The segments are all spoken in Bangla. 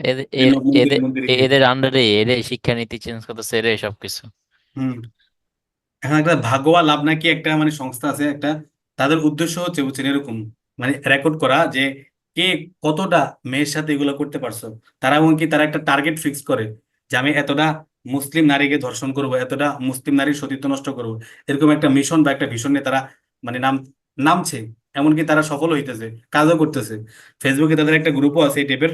এদের বিভিন্ন মন্দিরে মন্দিরে গিয়ে। এদের আন্ডারে এদের শিক্ষানীতি চেঞ্জ করতেছে এদের সবকিছু। হুম। এখন একটা ভাগোয়া লাভ নাকি একটা মানে সংস্থা আছে একটা, তাদের উদ্দেশ্য হচ্ছে বুঝছেন এরকম, মানে রেকর্ড করা যে কে কতটা মেয়ের সাথে এগুলো করতে পারছো। তারা এমনকি তারা একটা টার্গেট ফিক্স করে যে আমি এতটা মুসলিম নারীকে ধর্ষণ করব, এতটা মুসলিম নারীর সতীত্ব নষ্ট করব। এরকম একটা মিশন বা একটা ভিশন নিয়ে তারা মানে নামছে। এমনকি তারা সফল হইতেছে, কাজও করতেছে। ফেসবুকে তাদের একটা গ্রুপও আছে এই টাইপের,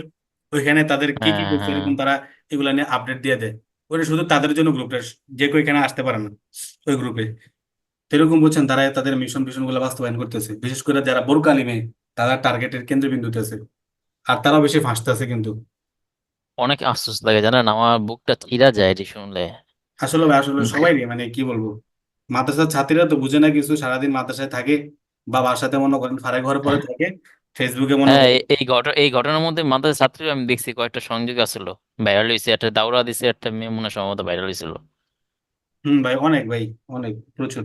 ওইখানে তাদের কি কি হ্যাঁ করছে হ্যাঁ। এরকম তারা এগুলা নিয়ে আপডেট দিয়ে দেয়। ওটা শুধু তাদের জন্য গ্রুপটা, যে কেউ এখানে আসতে পারে না ওই গ্রুপে। এরকম বলছেন তারা তাদের মিশন ফিশন গুলো বাস্তবায়ন করতেছে, বিশেষ করে যারা বোরকা মেয়ে তারা টার্গেটের কেন্দ্রবিন্দুতে আছে। আর তারাও বেশি ফাঁসতেছে কিন্তু। অনেক আফসোস লাগে জানেন, আমার বুকটা চিরা যায় এটি শুনলে। আসলে আসলে সবাই মানে কি বলবো, মাদ্রাসার ছাত্রীরা তো বুঝে না কিছু, সারাদিন মাদ্রাসায় থাকে বা বাসাতে মনে করেন ফারাক ঘরে পরে থাকে, ফেসবুকে মনে হ্যাঁ, করেন। এই ঘটনার মধ্যে মাদ্রাসার ছাত্রী আমি দেখছি কয়েকটা সংযোগ আসলো, ভাইরাল হয়েছে, একটা দাওরা দিছে, একটা মেয়ে মনে হয় সম্ভবত ভাইরাল হয়েছিল। হুম ভাই, অনেক ভাই, অনেক প্রচুর।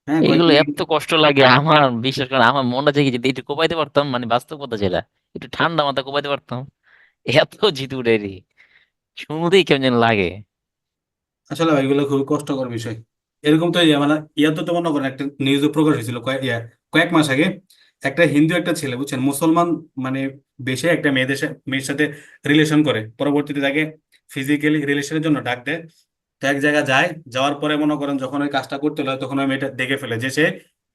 হ্যাঁ এইগুলো কয়েকদিন এত কষ্ট লাগে আমার, বিশেষ করে আমার মনটা থেকে যদি একটু কোপাইতে পারতাম, মানে বাস্তব কথা যেটা, একটু ঠান্ডা মাথা কোপাইতে পারতাম, এত জিতু রে, শুনতেই কেমন যেন লাগে। আসলে ভাই এগুলো খুবই কষ্টকর বিষয়। এরকম তো মানে ইয়াতে তো মনে করেন একটা নিউজে প্রকাশ হয়েছিল কয়েক মাস আগে। একটা হিন্দু একটা ছেলে বুঝছেন মুসলমান মানে বেশে একটা মেয়ের সাথে রিলেশন করে, পরবর্তীতে তাকে ফিজিক্যালি রিলেশনের জন্য ডাক দেয়। তো এক জায়গায় যায়, যাওয়ার পরে মনে করেন যখন ওই কাজটা করতে হয় তখন ওই মেয়েটা দেখে ফেলে যে সে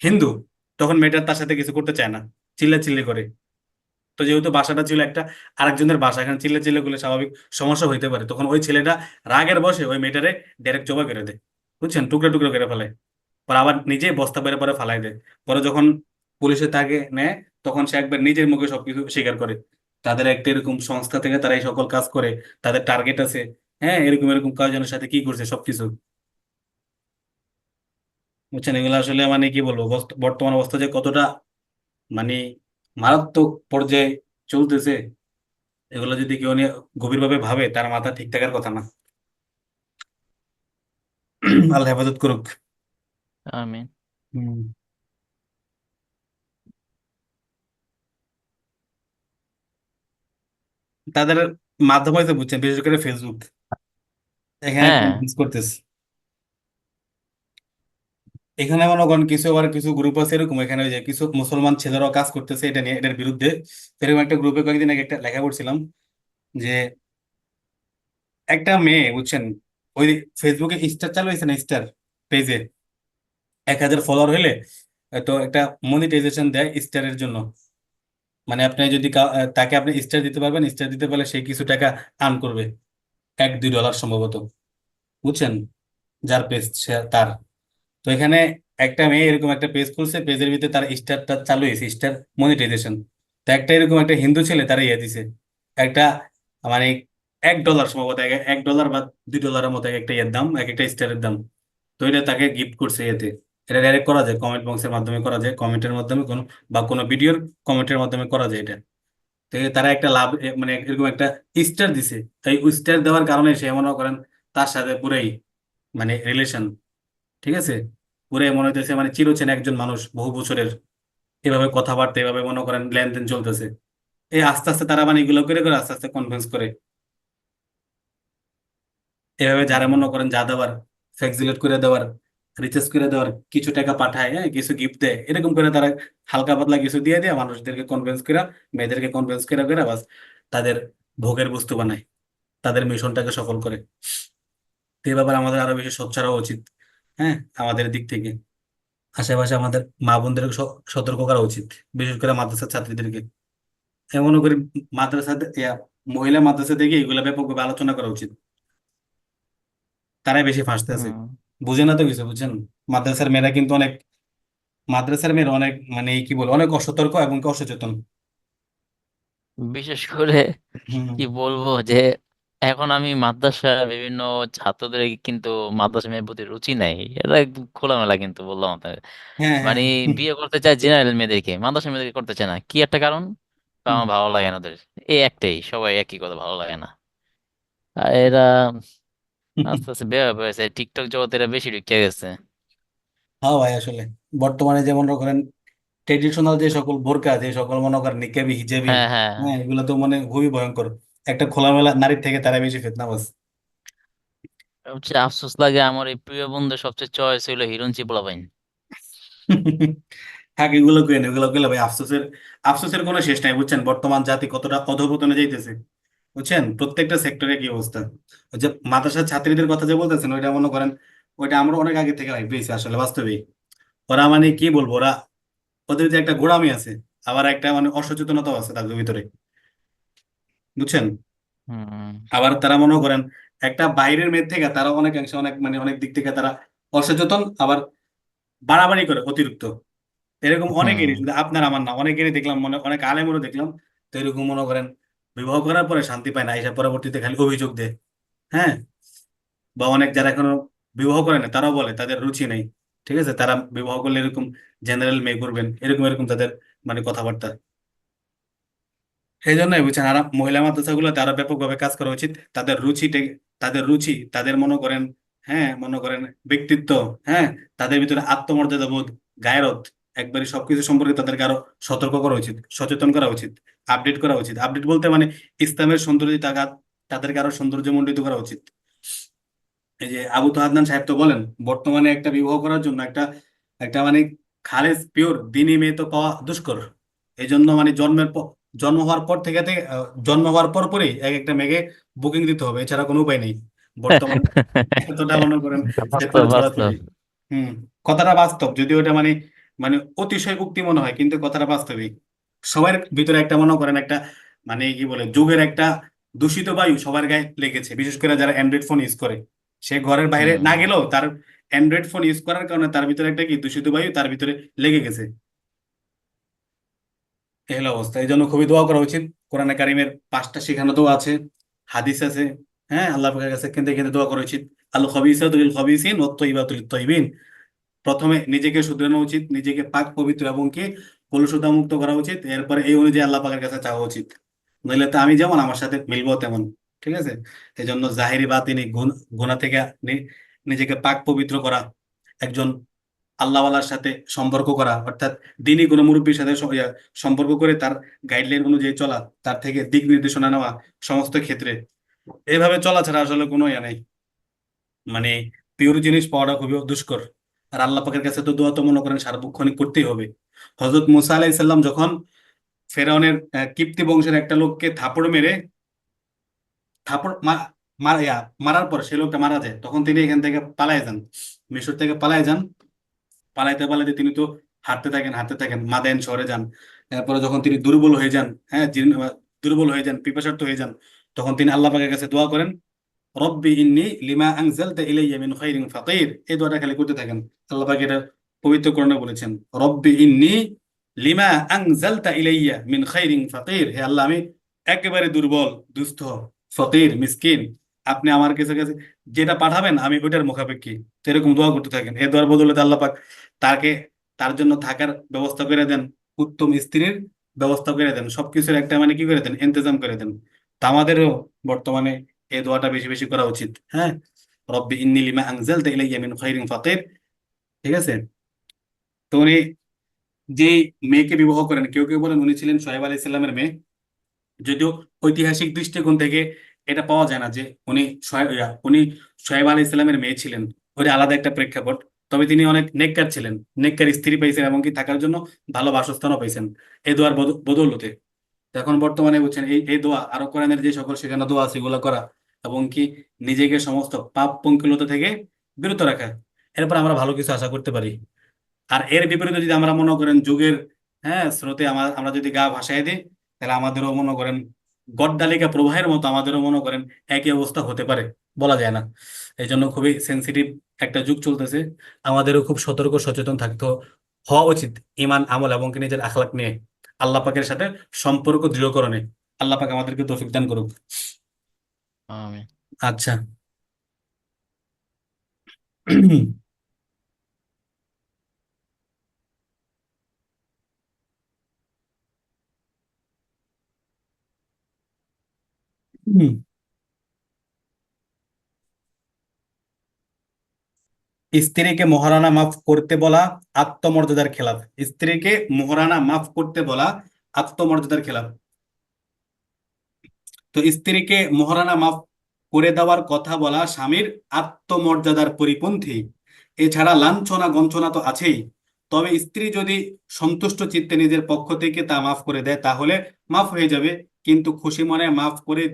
হিন্দু। তখন মেয়েটা তার সাথে কিছু করতে চায় না, চিল্লাচিল্লি করে। তো যেহেতু বাসাটা ছিল একটা আরেকজনের বাসা, এখানে চিল্লা চিল্লা করলে স্বাভাবিক সমস্যা হইতে পারে, তখন ওই ছেলেটা রাগের বসে ওই মেয়েটারে ডাইরেক্ট জবাই করে দেয়। বুঝছেন, টুকরো টুকরো করে ফেলে। পরে আবার নিজেই বস্তা বেড়ে পরে ফালাই দেয়। পরে যখন পুলিশে তাকে নেয়, তখন সে একবার নিজের মুখে সবকিছু স্বীকার করে। তাদের একটা এরকম সংস্থা থেকে তারা এই সকল কাজ করে, তাদের টার্গেট আছে। হ্যাঁ, এরকম এরকম কয়েকজনের সাথে কি করছে সবকিছু। বুঝছেন, এগুলো আসলে মানে কি বলবো, বর্তমান অবস্থা যে কতটা মানে মারাত্মক পর্যায়ে চলতেছে, এগুলো যদি কেউ নিয়ে গভীরভাবে ভাবে তার মাথা ঠিক থাকার কথা না। আল্লাহ হেফাজত করুক। আমি হুম। তাদের মাধ্যম হয়তো বুঝছেন, বিশেষ করে ফেসবুক, এখানে হ্যাঁ। কনভিন্স করতেছে। এখানে মনে করেন কিছু আবার কিছু গ্রুপ আছে এরকম, এখানে ওই যে কিছু মুসলমান ছেলেরাও কাজ করতেছে এটা নিয়ে, এটার বিরুদ্ধে। এরকম একটা গ্রুপে কয়েকদিন আগে একটা লেখা করছিলাম যে একটা মেয়ে বুঝছেন, ওই ফেসবুকে স্টার চালু হয়েছে না, স্টার পেজে 1,000 ফলোয়ার হইলে তো একটা মনিটাইজেশন দেয় স্টারের জন্য। মানে আপনি যদি তাকে আপনি স্টার দিতে পারবেন, স্টার দিতে পারলে সে কিছু টাকা আর্ন করবে, $1-2 সম্ভবত। বুঝছেন, যার পেজ সে তার। তো এখানে একটা মেয়ে এরকম একটা পেজ খুলছে, পেজের ভিতরে তার স্টারটা চালু হয়েছে, স্টার মনিটাইজেশন। তো একটা এরকম একটা হিন্দু ছেলে তারা ইয়ে দিছে একটা মানে $1 সম্ভবত, $1 বা $2 মতো একটা ইয়ের দাম, এক একটা স্টারের দাম। তো এটা তাকে গিফট করছে এতে। এটা ডাইরেক্ট করা যায়, কমেন্ট বক্সের মাধ্যমে করা যায়, কমেন্টের মাধ্যমে কোনো বা কোনো ভিডিওর কমেন্টের মাধ্যমে করা যায় এটা। তো তারা একটা লাভ মানে এরকম একটা স্টার দিছে। তাই স্টার দেওয়ার কারণে সে মনে করেন তার সাথে পুরাই মানে রিলেশন, ঠিক আছে, পুরাই মনে হইতেছে মানে চিরচেনা একজন মানুষ বহু বছরের। এভাবে কথাবার্তা এভাবে মনে করেন লেনদেন চলতেছে। এই আস্তে আস্তে তারা মানে এগুলো করে করে আস্তে আস্তে কনভিন্স করে, এভাবে যারা মনে হুম। করেন যা দেওয়ার, ফ্লেক্সিলেট করে দেওয়ার, রিচার্জ করে দেওয়ার, কিছু টাকা পাঠায়, হ্যাঁ কিছু গিফট দেয়, এরকম করে তারা হালকা পাতলা কিছু দিয়ে দেয় মানুষদেরকে কনভিন্স করে, মেয়েদেরকে কনভিন্স করে করে বাস তাদের ভোগের বস্তু বানায়, তাদের মিশনটাকে সফল করে। তো এই ব্যাপারে আমাদের আরো বেশি সোচ্চার হওয়া উচিত। হ্যাঁ, আমাদের দিক থেকে আশেপাশে আমাদের মা বোনদেরকে সতর্ক করা উচিত, বিশেষ করে মাদ্রাসার ছাত্রীদেরকে। এমন করে মাদ্রাসা মহিলা মাদ্রাসা থেকে এগুলো ব্যাপকভাবে আলোচনা করা উচিত। তারাই বেশি ফাঁসতে আছে, হুম। বুঝে না তো কিছু, বুঝছেন। মাদ্রাসার মেয়েরা কিন্তু অনেক, মাদ্রাসার মেয়েরা অনেক মানে কি বলে অনেক অসতর্ক এবং কি অসচেতন। বিশেষ করে হুম। কি বলবো যে এখন আমি মাদ্রাসা বিভিন্ন ছাত্রদের কিন্তু মাদ্রাসা মেয়ের প্রতি রুচি নাই, এটা একদম খোলামেলা কিন্তু বললাম আপনাকে। হ্যাঁ হ্যাঁ। মানে বিয়ে করতে চায় জেনারেল মেয়েদেরকে, মাদ্রাসা মেয়েদেরকে করতে চায় না, কি একটা কারণ? হুম। আমার ভালো লাগে না ওদের, এই একটাই, সবাই একই কথা, ভালো লাগে না। আর এরা আস্তে আস্তে বের হয়েছে টিকটক জগতে, এরা বেশি ঢুকে গেছে। হ্যাঁ ভাই, আসলে বর্তমানে যেমন মনে করেন ট্রেডিশনাল যে সকল বোরকা, যে সকল মনে করেন নিকাবি হিজাবি, হ্যাঁ হ্যাঁ। হ্যাঁ এগুলো তো মানে খুবই ভয়ঙ্কর। একটা খোলামেলা নারীর থেকে তারা বেশি ফিতনাবাজ। সবচেয়ে আফসোস লাগে আমার এই প্রিয় বন্ধু সবচেয়ে চয়েস হইলো হিরোইন পোলাপাইন। হ্যাঁ, এগুলো কেন, এগুলো গেলে ভাই আফসোসের, আফসোসের কোনো শেষ নাই বুঝছেন, বর্তমান জাতি কতটা অধঃপতনে যাইতেছে বুঝছেন, প্রত্যেকটা সেক্টরে কি অবস্থা। ওই যে মাদ্রাসার ছাত্রীদের কথা যে বলতেছেন, ওইটা মনে করেন ওইটা আমরা অনেক আগে থেকে ভাই পেয়েছি আসলে বাস্তবেই। ওরা মানে কি বলবো, ওরা ওদের যে একটা গোঁড়ামি আছে, আবার একটা মানে অসচেতনতাও আছে তাদের ভিতরে বুঝছেন। হুম। আবার তারা মনে করেন একটা বাইরের মেয়ের থেকে তারা অনেকাংশে অনেক মানে অনেক দিক থেকে তারা অসচেতন, আবার বাড়াবাড়ি করে অতিরিক্ত। এরকম অনেকেরই, হুম। শুধু আপনার আমার না, অনেকেরই দেখলাম, মনে অনেক আলেমেরও দেখলাম। তো এরকম মনে করেন বিবাহ করার পরে শান্তি পায় না, এসে পরবর্তীতে খালি অভিযোগ দেয়। হ্যাঁ, বা অনেক যারা এখনো বিবাহ করে না তারাও বলে তাদের রুচি নেই। ঠিক আছে, তারা বিবাহ করলে এরকম জেনারেল মেয়ে করবেন, এরকম এরকম তাদের মানে কথাবার্তা। সেই জন্যই বুঝছেন, আর মহিলা মাদ্রাসাগুলোতে আরো ব্যাপকভাবে কাজ করা উচিত। তাদের তাদের রুচি, তাদের মনে করেন, হ্যাঁ মনে করেন ব্যক্তিত্ব, হ্যাঁ তাদের ভিতরে আত্মমর্যাদা বোধ, গায়রত, একবারে সবকিছু সম্পর্কে তাদেরকে আরো সতর্ক করা উচিত, সচেতন করা উচিত, আপডেট করা উচিত। আপডেট বলতে মানে ইসলামের সৌন্দর্য তাদেরকে আরো সৌন্দর্যমণ্ডিত করা উচিত। এই যে আবু তো আদনান সাহেব তো বলেন, বর্তমানে একটা বিবাহ করার জন্য একটা একটা মানে খালেস পিওর দিনী মেয়ে তো পাওয়া দুষ্কর। এই জন্য মানে জন্ম হওয়ার পর জন্ম হওয়ার পর পরই এক একটা মেয়েকে বুকিং দিতে হবে, এছাড়া কোনো উপায় নেই বর্তমানে। এতটা মনে করেন বাস্তব পেপার বাস্তব। ছড়াছড়ি। হুম, কথাটা বাস্তব, যদিও এটা মানে মানে অতিশয় উক্তি মনে হয়, কিন্তু কথাটা বাস্তবিক। সবার ভিতরে একটা মনে করেন একটা মানে কি বলে যুগের একটা দূষিত বায়ু সবার গায়ে লেগেছে, বিশেষ করে যারা অ্যান্ড্রয়েড ফোন ইউজ করে। সে ঘরের বাইরে না হুম। গেলেও তার অ্যান্ড্রয়েড ফোন ইউজ করার কারণে তার ভিতরে একটা কি দূষিত বায়ু তার ভিতরে লেগে গেছে। এই হলো অবস্থা। এই জন্য খুবই দোয়া করা উচিত। কোরআনে কারিমের 5টা শিখানো দোয়া আছে, হাদিস আছে। হ্যাঁ, আল্লাহ পাকের কাছে কেঁদে কেঁদে দোয়া করা উচিত। আল খাবিসাতু লিল খাবিসিন ওয়াত তাইয়িবাতু লিত তাইয়িবিন। প্রথমে নিজেকে শুধরানো উচিত, নিজেকে পাক পবিত্র এবং কি কলুষতা মুক্ত করা উচিত। এরপরে এই অনুযায়ী আল্লাহ পাকের কাছে চাওয়া উচিত। নইলে তো আমি যেমন আমার সাথে মিলবো তেমন। ঠিক আছে, এই জন্য জাহেরি বাতিনি গুনাহ থেকে নি- নিজেকে পাক পবিত্র করা, একজন আল্লাহওয়ালার সাথে সম্পর্ক করা, অর্থাৎ দিনই কোনো মুরব্বীর সাথে সম্পর্ক করে তার গাইডলাইন অনুযায়ী চলা, তার থেকে দিক নির্দেশনা নেওয়া সমস্ত ক্ষেত্রে। এইভাবে চলা ছাড়া আসলে কোনো ইয়ে নেই, মানে পিওর জিনিস পাওয়াটা খুবই দুষ্কর। আর আল্লাহ পাকের কাছে তো দোয়া তো মনে করেন সার্বক্ষণিক করতেই হবে। হজরত মুসা আলাইসাল্লাম যখন ফেরাউনের কিপ্তি বংশের একটা লোককে থাপড় মেরে থাপড় মারার পর সে লোকটা মারা যায়, তখন তিনি এখান থেকে পালায় যান, মিশর থেকে পালায় যান। পালাইতে পালাইতে তিনি তো হাঁটতে থাকেন, মাদায়েন শহরে যান। এরপরে যখন তিনি দুর্বল হয়ে যান, হ্যাঁ দুর্বল হয়ে যান, পিপাসার্ত হয়ে যান, তখন তিনি আল্লাহ পাকের কাছে দোয়া করেন, রব্বি ইন্নি লিমা আনজালতা ইলাইয়া মিন খাইরিন ফাকির। এই দোয়াটা খালি করতে থাকেন। আল্লাহ পাক এটা পবিত্র কোরআনে বলেছেন, রব্বি ইন্নি লিমা আনজালতা ইলাইয়া মিন খাইরিন ফাকির। হে আল্লাহ, আমি একেবারে দুর্বল, দুস্থ, ফকির, মিসকিন। আপনি আমার কাছে যেটা পাঠাবেন আমি ওইটার মুখাপেক্ষী। তো এরকম দোয়া করতে থাকেন। এই দোয়ার বদলে আল্লাহ পাক তাকে তার জন্য থাকার ব্যবস্থা করে দেন, উত্তম স্ত্রীর ব্যবস্থা করে দেন, সবকিছুর একটা মানে কি করে দেন, ইন্তজাম করে দেন। তা আমাদেরও বর্তমানে এই দোয়াটা বেশি বেশি করা উচিত। হ্যাঁ, রব্বি ইন্নী লিমা আনজালতা ইলাইয়া মিন খাইরিন ফাকির। ঠিক আছে। তো উনি যে মেয়েকে বিবাহ করেন, কেউ কেউ বলেন উনি ছিলেন সোহেব আলাইহিস সালামের মেয়ে। যদিও ঐতিহাসিক দৃষ্টিকোণ থেকে এটা পাওয়া যায় না যে উনি সোহেব আলাইহিস সালামের মেয়ে ছিলেন। ওটা আলাদা একটা প্রেক্ষাপট। তবে তিনি অনেক নেককার ছিলেন, নেককার স্ত্রী পাইছেন এবং কি থাকার জন্য ভালো বাসস্থানও পাইছেন এই দোয়ার বদৌলতে। তো এখন বর্তমানে বুঝছেন এই এই দোয়া আরো কোরআনের যে সকল শেখানো দোয়া আছে এগুলো করা, এবং কি নিজেকে সমস্ত পাপ পঙ্কিলতা থেকে বিরত রাখা, এরপর আমরা ভালো কিছু আশা করতে পারি। আর এর বিপরীতে যদি আমরা মনে করেন যুগের, হ্যাঁ স্রোতে আমরা যদি গা ভাসায় দিই, তাহলে আমাদেরও মনে করেন গড্ডালিকা প্রবাহের মতো আমাদেরও মনে করেন একই অবস্থা হতে পারে, বলা যায় না। এই জন্য খুবই সেনসিটিভ একটা যুগ চলতেছে। আমাদেরও খুব সতর্ক সচেতন থাকতে হওয়া উচিত, ইমান আমল এবং কি নিজের আখলাক নিয়ে, আল্লাহ পাকের সাথে সম্পর্ক দৃঢ়করণে। আল্লাহ পাক আমাদেরকে তৌফিক দান করুক। আমি আচ্ছা। স্ত্রীকে মহারানা মাফ করতে বলা আত্মমর্যাদার খেলাফ। স্ত্রীকে মহারানা মাফ করতে বলা আত্মমর্যাদার খেলাফ। তো তো স্ত্রীকে মহারানা মাফ করে দেওয়ার কথা বলা স্বামীর আত্মমর্যাদার পরিপন্থী। এছাড়া লাঞ্ছনা গঞ্ছনা তো আছেই। তবে স্ত্রী যদি সন্তুষ্ট চিত্তে নিজের পক্ষ থেকে তা মাফ করে দেয় তাহলে মাফ হয়ে যাবে, কিন্তু খুশি মনে মাফ করে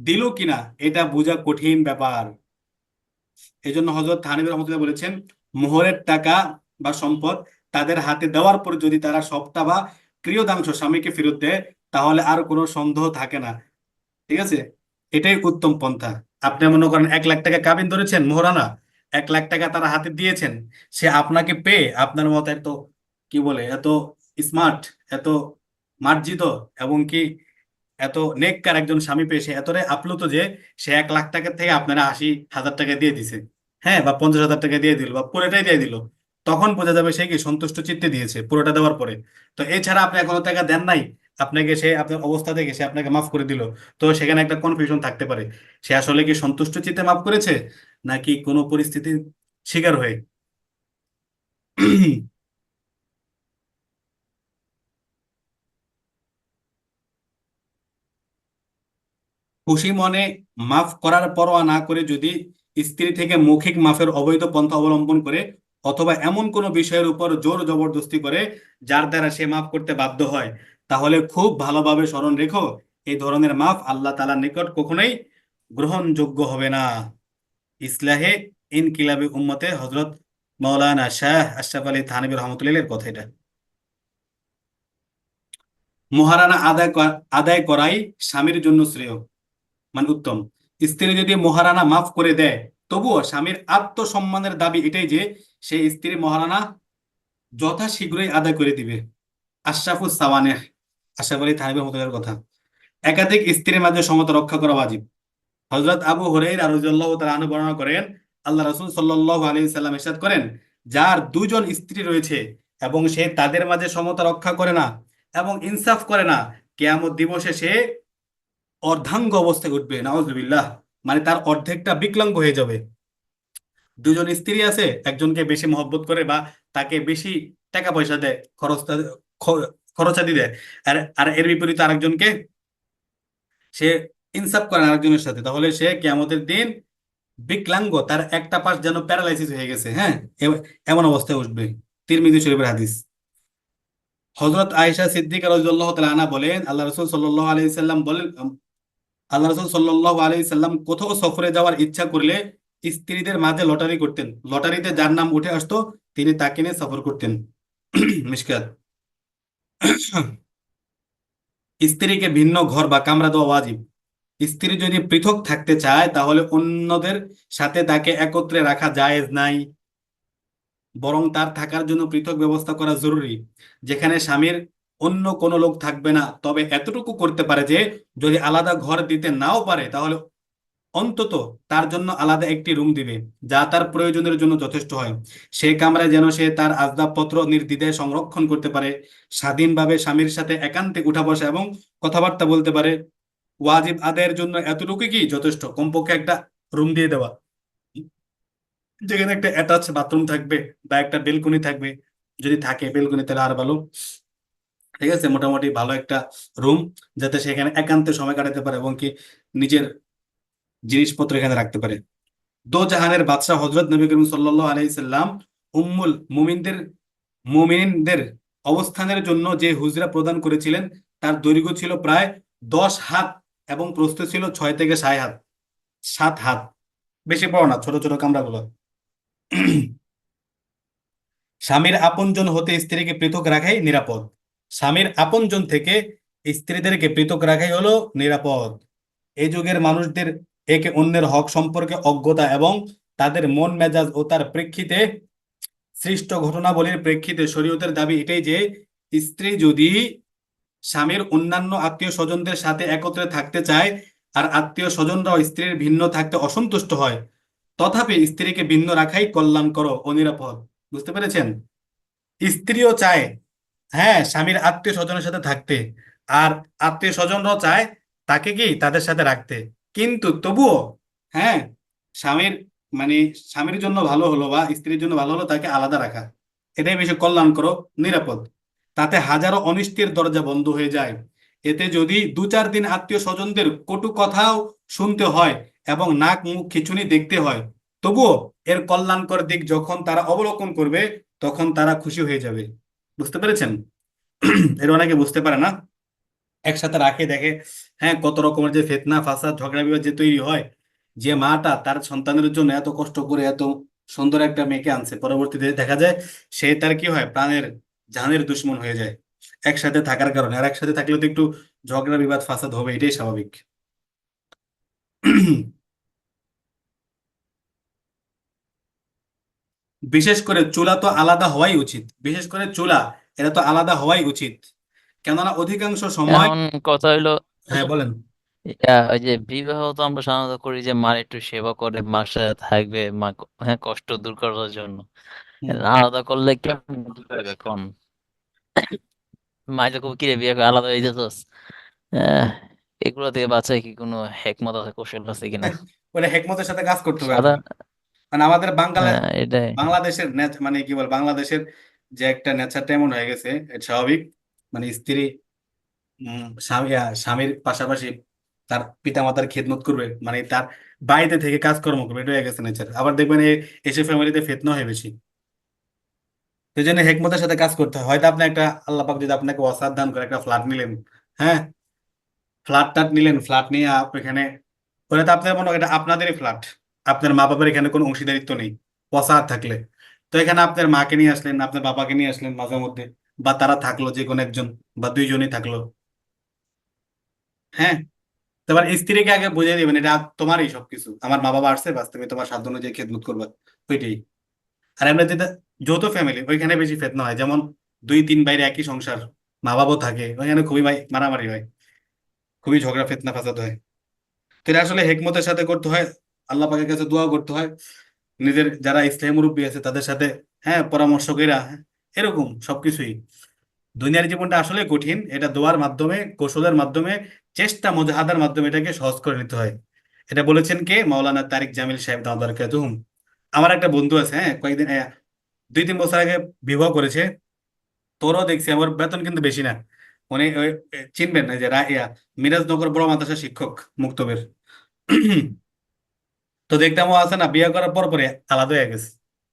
দিল কিনা এটা বোঝা কঠিন ব্যাপার। এই জন্য হযরত থানবী রহমতুল্লাহ বলেছেন, মোহরের টাকা বা সম্পদ তাদের হাতে দেওয়ার পর যদি তারা সবটা বা ক্রিয়দাংশ স্বামীকে ফেরত দেয় তাহলে আর কোনো সন্দেহ থাকে না। ঠিক আছে, এটাই উত্তম পন্থা। আপনি মনে করেন 1 লাখ টাকা কাবিন ধরেছেন মোহরানা, 1 লাখ টাকা তারা হাতে দিয়েছেন, সে আপনাকে পেয়ে আপনার মতো এত কি বলে এত স্মার্ট, এত মার্জিত এবং কি এত নেককার একজন স্বামী পেয়ে সে এতটাই আপ্লুত যে সে 1 লাখ টাকা থেকে আপনারা 80,000 টাকা দিয়ে দিছে, হ্যাঁ, বা 50,000 টাকা দিয়ে দিল বা পুরোটাই দিয়ে দিল, তখন বোঝা যাবে সে কি সন্তুষ্ট চিত্তে দিয়েছে পুরোটা দেওয়ার পরে। তো এছাড়া আপনি এখনো টাকা দেন নাই, আপনাকে সে আপনার অবস্থা থেকে সে আপনাকে মাফ করে দিল, তো সেখানে একটা কনফিউশন থাকতে পারে সে আসলে কি সন্তুষ্ট চিত্তে মাফ করেছে নাকি কোনো পরিস্থিতির শিকার হয়ে। খুশি মনে মাফ করার পরোয়া না করে যদি স্ত্রী থেকে মৌখিক মাফের অবৈধ পন্থা অবলম্বন করে অথবা এমন কোনো বিষয়ের উপর জোর জবরদস্তি করে যার দ্বারা সে মাফ করতে বাধ্য হয়, তাহলে খুব ভালোভাবে স্মরণ রেখো এই ধরনের মাফ আল্লাহ তাআলার নিকট কখনোই গ্রহণযোগ্য হবে না। ইসলাহে ইনকিলাবি উম্মতে হযরত মাওলানা শাহ আশরাফ আলী থানভী রহমতুল্লাহ এর কথা এটা। মহারানা আদায় করাই স্বামীর জন্য শ্রেয়, মানে উত্তম। স্ত্রী যদি মহারানা মাফ করে দেয় তবুও স্বামীর আত্মসম্মানের দাবি এটাই যে সে স্ত্রী মহারানা যথাশীঘ্রই আদায় করে দিবে। আশরাফুস সাওয়ানেহ, আশরাফ আলী থানভী রহমতুল্লাহর কথা। একাধিক স্ত্রীর মাঝে সমতা রক্ষা করা ওয়াজিব। হযরত আবু হুরায়রা রাদিয়াল্লাহু তাআলা আনহু বর্ণনা করেন, আল্লাহ রাসূল সাল্লাল্লাহু আলাইহি সাল্লাম ইরশাদ করেন, যার দুজন স্ত্রী রয়েছে এবং সে তাদের মাঝে সমতা রক্ষা করে না এবং ইনসাফ করে না, কিয়ামত দিবসে সে অর্ধাঙ্গ অবস্থায় উঠবে, নাউজুবিল্লাহ, মানে তার অর্ধেকটা বিকলাঙ্গ হয়ে যাবে। দুজন স্ত্রী আছে, একজনকে বেশি মহব্বত করে বা তাকে বেশি টাকা পয়সা দেয়, খরচাদি দেয়, আর আর এর বিপরীতে আরেকজনকে সে ইনসাফ করে না আরেকজনের সাথে, তাহলে সে কিয়ামতের দিন বিকলাঙ্গ, তার একটা পাশ যেন প্যারালাইসিস হয়ে গেছে, হ্যাঁ, এমন অবস্থায় উঠবে। তিরমিজি শরীফের হাদিস। হযরত আয়েশা সিদ্দিকা রাদিয়াল্লাহু তাআলা আনহা বলেন, আল্লাহ রাসূল সাল্লাল্লাহু আলাইহি সাল্লাম কোথাও সফরে যাওয়ার ইচ্ছা করলে স্ত্রীদের মাঝে লটারি করতেন, লটারিতে যার নাম উঠে আসতো তিনি তাকে নিয়ে সফর করতেন। মিশকাত। স্ত্রীকে ভিন্ন ঘর বা কামরা দেওয়া ওয়াজিব। স্ত্রী যদি পৃথক থাকতে চায় তাহলে অন্যদের সাথে তাকে একত্রে রাখা জায়েজ নাই, বরং তার থাকার জন্য পৃথক ব্যবস্থা করা জরুরি, যেখানে স্বামীর অন্য কোনো লোক থাকবে না। তবে এতটুকু করতে পারে যে যদি আলাদা ঘর দিতে নাও পারে তাহলে অন্তত তার জন্য আলাদা একটি রুম দিবে, যা তার প্রয়োজনের জন্য যথেষ্ট হয়। সেই কামরায় যেন সে তার আসবাবপত্র নির্দ্বিধায় সংরক্ষণ করতে পারে, স্বাধীনভাবে স্বামীর সাথে একান্তে উঠা বসা এবং কথাবার্তা বলতে পারে। ওয়াজিব আদায়ের জন্য এতটুকু কি যথেষ্ট, কমপক্ষে একটা রুম দিয়ে দেওয়া, যেখানে একটা অ্যাটাচ বাথরুম থাকবে বা একটা বেলকনি থাকবে, যদি থাকে বেলকনি তাহলে আর ভালো। ঠিক আছে, মোটামুটি ভালো একটা রুম, যাতে সেখানে একান্তে সময় কাটাতে পারে এবং কি নিজের জিনিসপত্র এখানে রাখতে পারে। দো জাহানের বাদশাহ হযরত নবী করিম সাল্লাল্লাহু আলাইহি সাল্লাম উম্মুল মুমিনদের অবস্থানের জন্য যে হুজরা প্রদান করেছিলেন তার দৈর্ঘ্য ছিল প্রায় 10 হাত এবং প্রস্থ ছিল 6 থেকে 7 হাত। 7 হাত, বেশি বড় না, ছোট ছোট কামরাগুলো। স্বামীর আপনজন হতে স্ত্রীকে পৃথক রাখাই নিরাপদ। স্বামীর আপনজন থেকে স্ত্রীদেরকে পৃথক রাখাই হলো নিরাপদ। এই যুগের মানুষদের একে অন্যের হক সম্পর্কে অজ্ঞতা এবং তাদের মন মেজাজ ও তার প্রেক্ষিতে সৃষ্ট ঘটনাবলীর প্রেক্ষিতে শরীয়তের দাবি এটাই যে স্ত্রী যদি স্বামীর অন্যান্য আত্মীয় স্বজনদের সাথে একত্রে থাকতে চায় আর আত্মীয় স্বজনরাও স্ত্রীর ভিন্ন থাকতে অসন্তুষ্ট হয়, তথাপি স্ত্রীকে ভিন্ন রাখাই কল্যাণকর ও নিরাপদ। বুঝতে পেরেছেন? স্ত্রীও চায়, হ্যাঁ, স্বামীর আত্মীয় স্বজনের সাথে থাকতে, আর আত্মীয় স্বজনরাও চায় তাকে কি তাদের সাথে রাখতে, কিন্তু তবুও, হ্যাঁ, স্বামীর মানে স্বামীর জন্য ভালো হলো বা স্ত্রীর জন্য ভালো হলো তাকে আলাদা রাখা, এটাই বেশি কল্যাণকর, নিরাপদ। তাতে হাজারো অনিষ্টের দরজা বন্ধ হয়ে যায়। এতে যদি 2-4 দিন আত্মীয় স্বজনদের কটু কথাও শুনতে হয় এবং নাক মুখ খিঁচুনি দেখতে হয়, তবুও এর কল্যাণকর দিক যখন তারা অবলোকন করবে তখন তারা খুশি হয়ে যাবে। বুঝতে পেরেছেন? এর অনেকে বুঝতে পারে না, একসাথে রাখে দেখে, হ্যাঁ, কত রকমের যে ফিতনা ফাসাদ ঝগড়া বিবাদ যে তৈরি হয়। যে মাটা তার সন্তানের জন্য এত কষ্ট করে এত সুন্দর একটা মেয়েকে আনছে, পরবর্তীতে দেখা যায় সে তার কি হয়, প্রাণের জানের দুশ্মন হয়ে যায় একসাথে থাকার কারণে। আর একসাথে থাকলে তো একটু ঝগড়া বিবাদ ফাসাদ হবে, এটাই স্বাভাবিক। বিশেষ করে চুলা তো আলাদা হওয়াই উচিত, বিশেষ করে চুলা, এটা তো আলাদা হওয়াই উচিত। কেননা অধিকাংশ সময়। এখন কথা হইলো, হ্যাঁ, বলেন। ওই যে বিবাহ তো আমরা সাধারণত করি যে মার একটু সেবা করে মার সাথে থাকবে, মা হ্যাঁ কষ্ট দূর করার জন্য। হুম। আলাদা করলে কেমন কি করবে কোন? মাই তো খুব কিরে বিয়ে করে আলাদা হয়ে যেত। আহ, এগুলো থেকে বাঁচায় কি কোনো হেকমত আছে, কৌশল আছে কিনা? ওটা হেকমতের সাথে কাজ করতে হবে সাদা, আসলে। মানে আমাদের এটাই। বাংলাদেশের মানে কি বল, বাংলাদেশের যে একটা নেচারটা এমন হয়ে গেছে, এটা স্বাভাবিক। মানে স্ত্রী স্বামীর পাশাপাশি তার পিতামাতার খেদমত করবে, মানে তার বাড়িতে থেকে কাজকর্ম করবে, এটা হয়ে গেছে নেচার। আবার দেখবেন এসে ফ্যামিলিতে ফিতনা হয় বেশি। সেই জন্য হেকমতের সাথে কাজ করতে হয়। হয়তো আপনি একটা, আল্লাহ পাক যদি আপনাকে ওয়াসার দান করে একটা ফ্ল্যাট নিলেন, হ্যাঁ, ফ্ল্যাট টাট নিলেন, ফ্ল্যাট নিয়ে এখানে, ওটা তো আপনার মনে হয় এটা আপনাদেরই ফ্ল্যাট, আপনার মা বাবার এখানে কোনো অংশীদারিত্ব নেই ওয়াসার থাকলে। তো এখানে আপনার মাকে নিয়ে আসলেন, আপনার বাবাকে নিয়ে আসলেন মাঝে মধ্যে, বা তারা থাকলো যে কোনো একজন, বা দুইজনই থাকলো, হ্যাঁ। তোমার স্ত্রীকে আগে বুঝিয়ে দিবেন এটা তোমারই সবকিছু, আমার মা বাবা আসছে, বাস তুমি তোমার সাধ্য অনুযায়ী খেদমত করবা, ওইটাই। আর আমরা যেটা যৌথ ফ্যামিলি, ওইখানে বেশি ফেতনা হয়। যেমন 2-3 বাইরে একই সংসার, মা বাবাও থাকে, ওইখানে খুবই মারামারি হয়, খুবই ঝগড়া ফেতনা ফাসাদ হয়। তো এটা আসলে হেকমতের সাথে করতে হয়, আল্লাহ পাকের কাছে দোয়া করতে হয়, নিজের যারা ইসলামী মুরব্বী আছে তাদের সাথে, হ্যাঁ, পরামর্শ কইরা, হ্যাঁ, এরকম সবকিছুই। দুনিয়ার জীবনটা আসলে কঠিন, এটা দোয়ার মাধ্যমে, কৌশলের মাধ্যমে, চেষ্টা মুজাহাদার মাধ্যমে এটাকে সহজ করে নিতে হয়। এটা বলেছেন কে? মাওলানা তারিক জামিল সাহেব দাওয়াত বারাকাতুহুম। আমার একটা বন্ধু আছে, হ্যাঁ, কয়েকদিন 2-3 বছর আগে বিবাহ করেছে। তোরও দেখছি, আমার বেতন কিন্তু বেশি না। উনি চিনবেন না যে মিরাজনগর বড় মাদ্রাসা শিক্ষক, মুক্তবের। তো দেখতাম ও আছে না, বিয়ে করার পর পরে আলাদা হয়ে গেছে,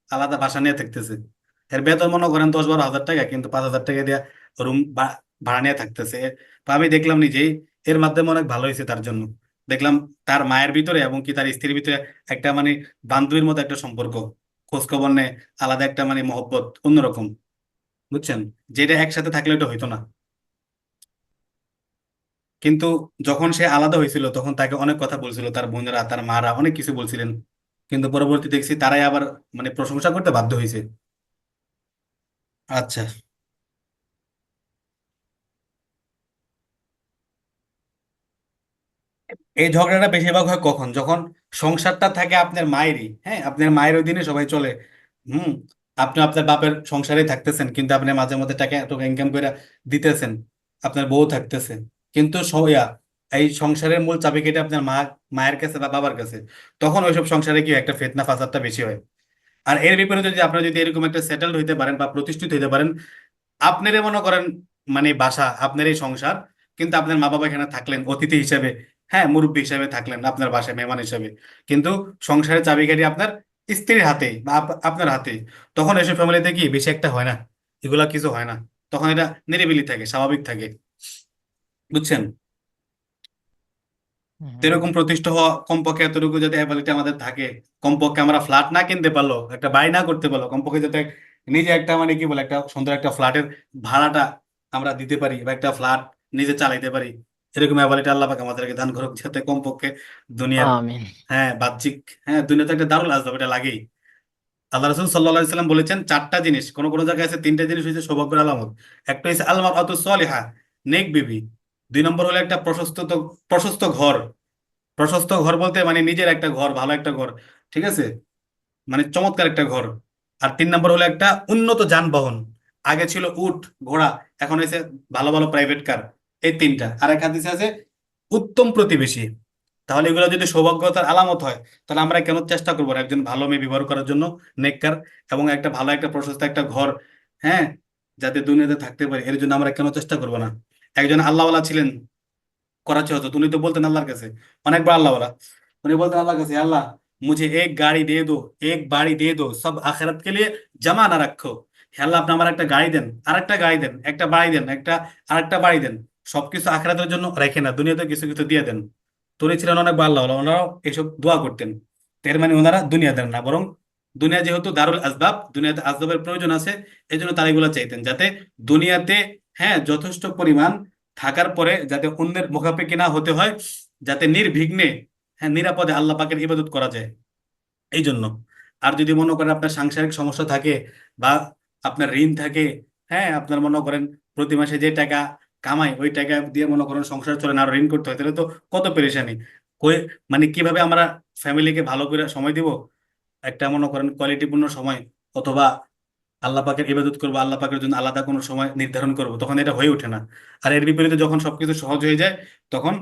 আলাদা বাসা নিয়ে থাকতেছে। এর বেতন মনে করেন 10-12 হাজার টাকা, কিন্তু 5,000 টাকা দিয়ে রুম ভাড়া নিয়ে থাকতেছে। তো আমি দেখলাম নিজেই, এর মাধ্যমে অনেক ভালো হয়েছে তার জন্য। দেখলাম তার মায়ের ভিতরে এবং কি তার স্ত্রীর ভিতরে একটা মানে বান্ধবীর মতো একটা সম্পর্ক, খোঁজ খবর নেয়, আলাদা একটা মানে মহব্বত অন্যরকম। বুঝছেন? যেটা একসাথে থাকলে ওটা হইতো না। কিন্তু যখন সে আলাদা হয়েছিল তখন তাকে অনেক কথা বলছিল, তার বোনেরা তার মারা অনেক কিছু বলছিলেন, কিন্তু পরবর্তী দেখছি তারাই আবার মানে প্রশংসা করতে বাধ্য হয়েছে। আচ্ছা। এই ঝগড়াটা বেশিরভাগ হয় কখন? যখন সংসারটা থাকে আপনার মায়েরই, হ্যাঁ, আপনার মায়ের অধীনে সবাই চলে। হুম। আপনি আপনার বাপের সংসারে থাকতেছেন, কিন্তু আপনি মাঝে মধ্যে টাকা টাকা ইনকাম করে দিতেছেন, আপনার বউ থাকতেছে, কিন্তু এই সংসারের মূল চাবিকাঠি আপনার মায়ের কাছে বা বাবার কাছে। তখন ওইসব সংসারে কি হয়, একটা ফিতনা ফাসাদটা বেশি হয়। আর এর বিপরীতে যদি আপনারা যদি এরকম একটা সেটেলড হইতে পারেন বা প্রতিষ্ঠিত হইতে পারেন, আপনারই মনে করেন মানে বাসা, আপনার এই সংসার, কিন্তু আপনার মা বাবা এখানে থাকলেন অতিথি হিসেবে, হ্যাঁ, মুরব্বী হিসেবে থাকলেন আপনার বাসায় মেহমান হিসেবে, কিন্তু সংসারের চাবিকাঠি আপনার স্ত্রীর হাতে বা আপনার হাতে। তখন এসব ফ্যামিলিতে কি বেশি একটা হয় না, এগুলা কিছু হয় না। তখন এটা নিরিবিলি থাকে, স্বাভাবিক থাকে। বুঝছেন? তো হুম। এরকম প্রতিষ্ঠা হওয়া, কমপক্ষে এতটুকু যদি অ্যাবিলিটি আমাদের থাকে, কমপক্ষে আমরা ফ্ল্যাট না কিনতে পারলো, একটা বাড়ি না করতে পারলো, কমপক্ষে যাতে নিজে একটা মানে কি বলে একটা সুন্দর একটা ফ্ল্যাটের ভাড়াটা আমরা দিতে পারি, বা একটা ফ্ল্যাট নিজে চালাইতে পারি, এরকম অ্যাবিলিটি আল্লাহ পাক আমাদেরকে দান করুক, যাতে কমপক্ষে দুনিয়ার, আমিন। হ্যাঁ, বাহ্যিক, হ্যাঁ, দুনিয়াতে একটা দারুল আজব এটা লাগেই। আল্লাহ রসুল সাল্লাহ সাল্লাম বলেছেন 4টা জিনিস, কোন কোন জায়গায় আছে 3টা জিনিস হচ্ছে সৌভাগ্যের আলামত। একটা হচ্ছে আলমার অত সলিহা, নেক বিবি। 2 নম্বর হলো একটা প্রশস্ত ঘর। প্রশস্ত ঘর বলতে মানে নিজের একটা ঘর, ভালো একটা ঘর, ঠিক আছে, মানে চমৎকার একটা ঘর। আর 3 নম্বর হলো একটা উন্নত যানবাহন। আগে ছিল উট, ঘোড়া, এখন হয়েছে ভালো ভালো প্রাইভেট কার। এই 3টা। আর এক হাদিসে আছে উত্তম প্রতিবেশী। তাহলে এগুলো যদি সৌভাগ্যতার আলামত হয়, তাহলে আমরা কেন চেষ্টা করবো না একজন ভালো মেয়ে ব্যবহার করার জন্য, নেককার, এবং একটা ভালো একটা প্রশস্ত একটা ঘর, হ্যাঁ, যাতে দুনিয়াতে থাকতে পারে, এর জন্য আমরা কেন চেষ্টা করবো না? একজন আল্লাহওয়ালা ছিলেন, করাচি হতো, উনি তো বলতেন আল্লাহর কাছে, অনেকবার আল্লাহওয়ালা, উনি বলতেন আল্লাহর কাছে, আল্লাহ মুঝে এক গাড়ি দে দো, এক বাড়ি দে দো, সব আখেরাত কে লিয়ে জমা না রাখো। হে আল্লাহ, আপনি আমার একটা গাড়ি দেন, আরেকটা গাড়ি দেন, একটা বাড়ি দেন, আরেকটা বাড়ি দেন, সবকিছু আখেরাতের জন্য রেখে না, দুনিয়াতে কিছু কিছু দিয়ে দেন। তো উনি ছিলেন অনেক ভালো, ওনারাও এইসব দোয়া করতেন। তো এর মানে ওনারা দুনিয়া দেন না, বরং দুনিয়া যেহেতু দারুল আসবাব, দুনিয়াতে আসবাবের প্রয়োজন আছে, এই জন্য তারা এগুলো চাইতেন, যাতে দুনিয়াতে, হ্যাঁ, যথেষ্ট পরিমাণ থাকার পরে যাতে অন্যের মুখাপেক্ষি না হতে হয়, যাতে নির্বিঘ্নে, হ্যাঁ, নিরাপদে আল্লাহ পাকের ইবাদত করা যায়, এই জন্য। আর যদি মনে করেন আপনার সাংসারিক সমস্যা থাকে, বা আপনার ঋণ থাকে, হ্যাঁ, আপনার মনে করেন প্রতি মাসে যে টাকা কামাই, ওই টাকা দিয়ে মনে করেন সংসার চলে না, আর ঋণ করতে হয়, তাহলে তো কত পেরেশানি। কই, মানে কিভাবে আমরা ফ্যামিলিকে ভালো করে সময় দিব, একটা মনে করেন কোয়ালিটিপূর্ণ সময়, অথবা আল্লাহ পাকের ইবাদত করবো, আল্লাহ পাকের জন্য আলাদা কোনো সময় নির্ধারণ করব, তখন এটা হয়ে ওঠে না। আর এর বিপরীতে যখন সবকিছু সহজ হয়ে যায়, তখন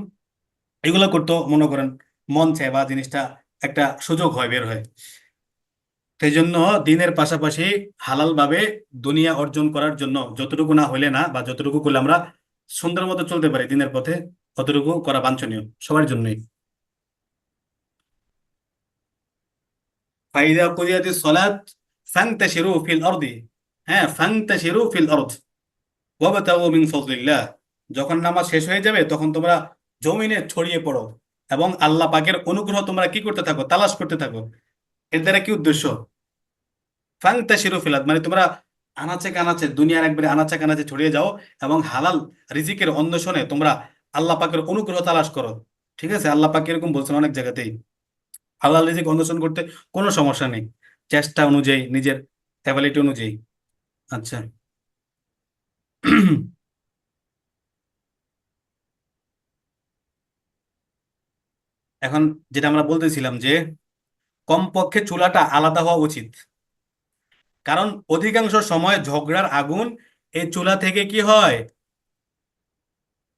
এগুলো করতেও মনে করেন মন চায়, বা জিনিসটা একটা সুযোগ হয়, বের হয়। সেই জন্য দিনের পাশাপাশি হালাল ভাবে দুনিয়া অর্জন করার জন্য যতটুকু না হইলে না, বা যতটুকু করলে আমরা সুন্দর মতো চলতে পারি দিনের পথে, ততটুকু করা বাঞ্ছনীয় সবার জন্যই। ফাইদা কুদিয়াতিস সলাত ফান্তাশিরু ফিল আরদি, হ্যাঁ, ফান্তাশিরু ফিল আরদ ওয়াবতাগু মিন ফাদলিল্লাহ। যখন নামাজ শেষ হয়ে যাবে, তখন তোমরা জমিনে ছড়িয়ে পড়ো, এবং আল্লাহ পাকের অনুগ্রহ তোমরা কি করতে থাকো, তালাশ করতে থাকো। এর দ্বারা কি উদ্দেশ্য? ফান্তাশিরু ফিল আরদ, মানে তোমরা আনাচে কানাচে, দুনিয়ার একবারে আনাচে কানাচে ছড়িয়ে যাও, এবং হালাল রিজিকের অন্বেষণে তোমরা আল্লাহ পাকের অনুগ্রহ তালাশ করো। ঠিক আছে, আল্লাহ পাক এরকম বলছেন অনেক জায়গাতেই। হালাল রিজিক অন্বেষণ করতে কোনো সমস্যা নেই, চেষ্টা অনুযায়ী, নিজের ক্যাপাবিলিটি অনুযায়ী। আচ্ছা। এখন যেটা আমরা বলতেছিলাম যে কমপক্ষে চুলাটা আলাদা হওয়া উচিত, কারণ অধিকাংশ সময় ঝগড়ার আগুন এই চুলা থেকে কি হয়,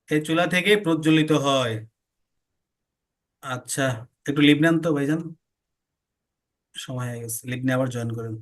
এই চুলা থেকে প্রজ্বলিত হয়। আচ্ছা, একটু লিপ নেন তো ভাইজান, সময় হয়ে গেছে, লিপ নিয়ে আবার জয়েন করেন।